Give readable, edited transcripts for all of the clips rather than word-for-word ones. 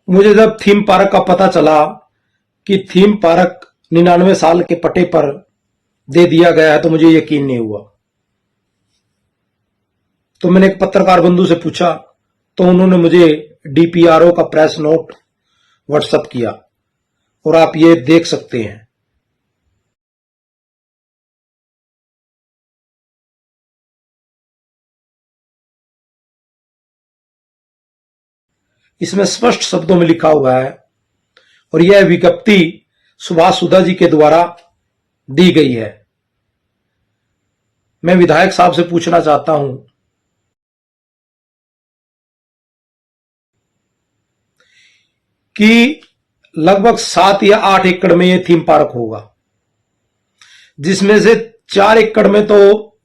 मुझे जब theme park का पता चला कि थीम पार्क 99 साल के पट्टे पर दे दिया गया है तो मुझे यकीन नहीं हुआ। तो मैंने एक पत्रकार बंधु से पूछा तो उन्होंने मुझे डीपीआरओ का प्रेस नोट व्हाट्सएप किया और आप ये देख सकते हैं। इसमें स्पष्ट शब्दों में लिखा हुआ है और यह विज्ञप्ति सुभाष सुधा जी के द्वारा दी गई है। मैं विधायक साहब से पूछना चाहता हूं कि लगभग 7 या 8 एकड़ में यह थीम पार्क होगा, जिसमें से 4 एकड़ में तो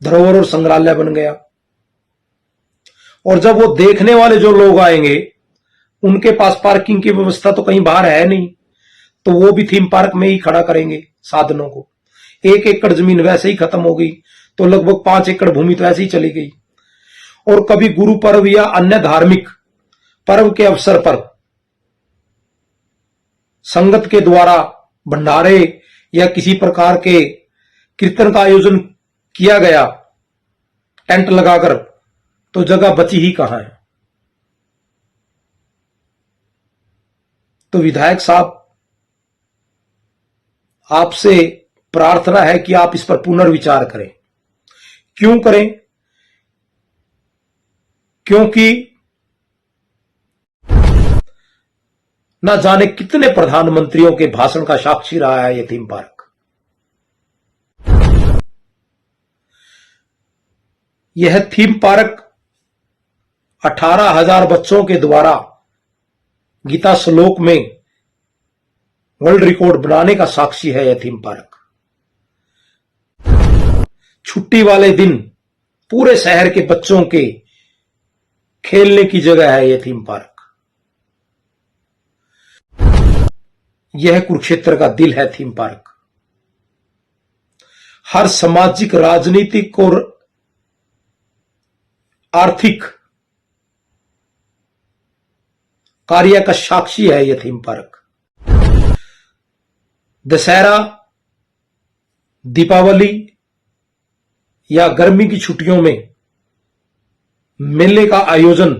धरोहर और संग्रहालय बन गया, और जब वो देखने वाले जो लोग आएंगे उनके पास पार्किंग की व्यवस्था तो कहीं बाहर है नहीं, तो वो भी थीम पार्क में ही खड़ा करेंगे साधनों को। 1 एकड़ जमीन वैसे ही खत्म हो गई तो लगभग 5 एकड़ भूमि तो ऐसे ही चली गई। और कभी गुरु पर्व या अन्य धार्मिक पर्व के अवसर पर संगत के द्वारा भंडारे या किसी प्रकार के कीर्तन का आयोजन किया गया टेंट लगाकर, तो जगह बची ही कहां है। तो विधायक साहब, आपसे प्रार्थना है कि आप इस पर पुनर्विचार करें। क्यों करें? क्योंकि न जाने कितने प्रधानमंत्रियों के भाषण का साक्षी रहा है यह थीम पार्क। यह थीम पार्क 18,000 बच्चों के द्वारा गीता श्लोक में वर्ल्ड रिकॉर्ड बनाने का साक्षी है। यह थीम पार्क छुट्टी वाले दिन पूरे शहर के बच्चों के खेलने की जगह है। यह थीम पार्क, यह कुरुक्षेत्र का दिल है। थीम पार्क हर सामाजिक, राजनीतिक और आर्थिक कार्य का साक्षी है। यह थीम पार्क दशहरा, दीपावली या गर्मी की छुट्टियों में मेले का आयोजन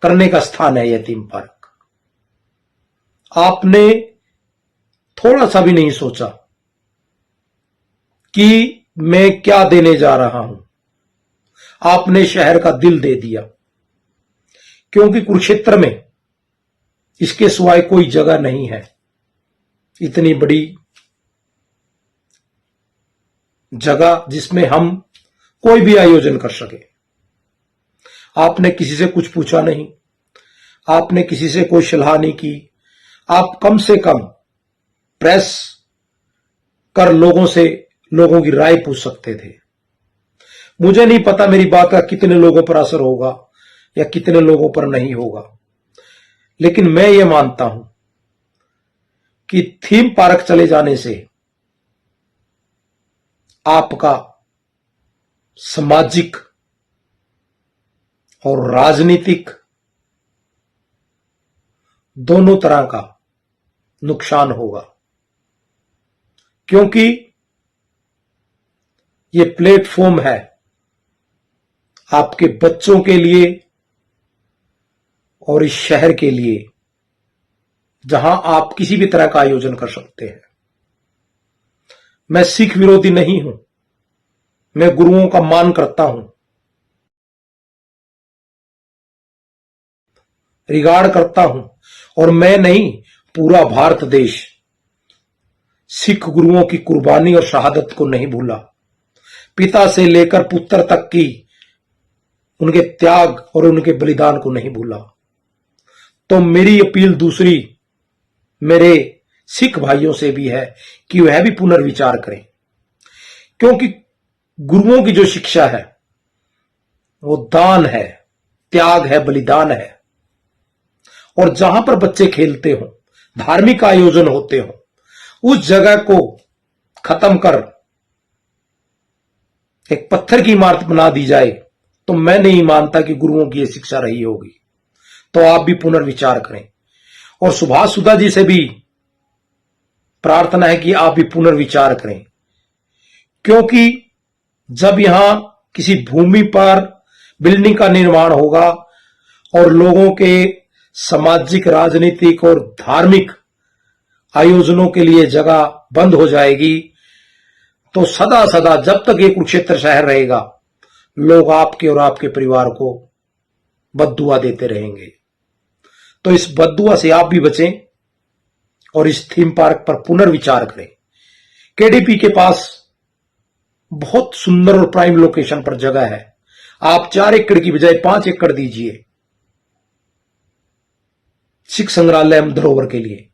करने का स्थान है। यह थीम पार्क आपने थोड़ा सा भी नहीं सोचा कि मैं क्या देने जा रहा हूं। आपने शहर का दिल दे दिया, क्योंकि कुरुक्षेत्र में इसके सिवाय कोई जगह नहीं है इतनी बड़ी जगह जिसमें हम कोई भी आयोजन कर सके। आपने किसी से कुछ पूछा नहीं, आपने किसी से कोई सलाह नहीं की। आप कम से कम प्रेस कर लोगों की राय पूछ सकते थे। मुझे नहीं पता मेरी बात का कितने लोगों पर असर होगा या कितने लोगों पर नहीं होगा, लेकिन मैं ये मानता हूं कि थीम पार्क चले जाने से आपका सामाजिक और राजनीतिक दोनों तरह का नुकसान होगा, क्योंकि ये प्लेटफॉर्म है आपके बच्चों के लिए और इस शहर के लिए, जहां आप किसी भी तरह का आयोजन कर सकते हैं। मैं सिख विरोधी नहीं हूं, मैं गुरुओं का मान करता हूं, रिगार्ड करता हूं, और मैं नहीं, पूरा भारत देश सिख गुरुओं की कुर्बानी और शहादत को नहीं भूला। पिता से लेकर पुत्र तक की उनके त्याग और उनके बलिदान को नहीं भूला। तो मेरी अपील दूसरी मेरे सिख भाइयों से भी है कि वह भी पुनर्विचार करें, क्योंकि गुरुओं की जो शिक्षा है वो दान है, त्याग है, बलिदान है। और जहां पर बच्चे खेलते हो, धार्मिक आयोजन होते हो, उस जगह को खत्म कर एक पत्थर की इमारत बना दी जाए, तो मैं नहीं मानता कि गुरुओं की यह शिक्षा रही होगी। तो आप भी पुनर्विचार करें और सुभाष सुधा जी से भी प्रार्थना है कि आप भी पुनर्विचार करें, क्योंकि जब यहां किसी भूमि पर बिल्डिंग का निर्माण होगा और लोगों के सामाजिक, राजनीतिक और धार्मिक आयोजनों के लिए जगह बंद हो जाएगी, तो सदा सदा जब तक ये कुरुक्षेत्र शहर रहेगा, लोग आपके और आपके परिवार को बद्दुआ देते रहेंगे। तो इस बद्दुआ से आप भी बचें और इस थीम पार्क पर पुनर्विचार करें। केडीपी के पास बहुत सुंदर और प्राइम लोकेशन पर जगह है। आप 4 एकड़ की बजाय 5 एकड़ दीजिए सिख संग्रहालय धरोहर के लिए।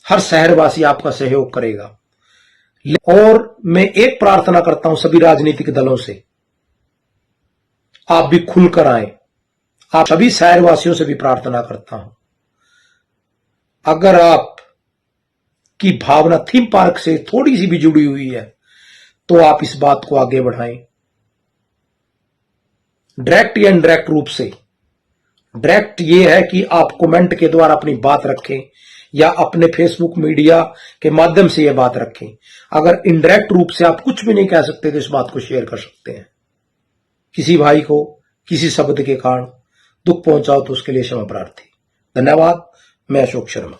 हर शहरवासी आपका सहयोग करेगा। और मैं एक प्रार्थना करता हूं सभी राजनीतिक दलों से, आप भी खुलकर आए। आप सभी शहरवासियों से भी प्रार्थना करता हूं, अगर आप की भावना थीम पार्क से थोड़ी सी भी जुड़ी हुई है तो आप इस बात को आगे बढ़ाएं। डायरेक्ट या इनडायरेक्ट रूप से। डायरेक्ट ये है कि आप कमेंट के द्वारा अपनी बात रखें या अपने फेसबुक मीडिया के माध्यम से यह बात रखें। अगर इनडायरेक्ट रूप से आप कुछ भी नहीं कह सकते तो इस बात को शेयर कर सकते हैं। किसी भाई को किसी शब्द के कारण दुख पहुंचाओ तो उसके लिए क्षमा प्रार्थी। धन्यवाद। मैं अशोक शर्मा।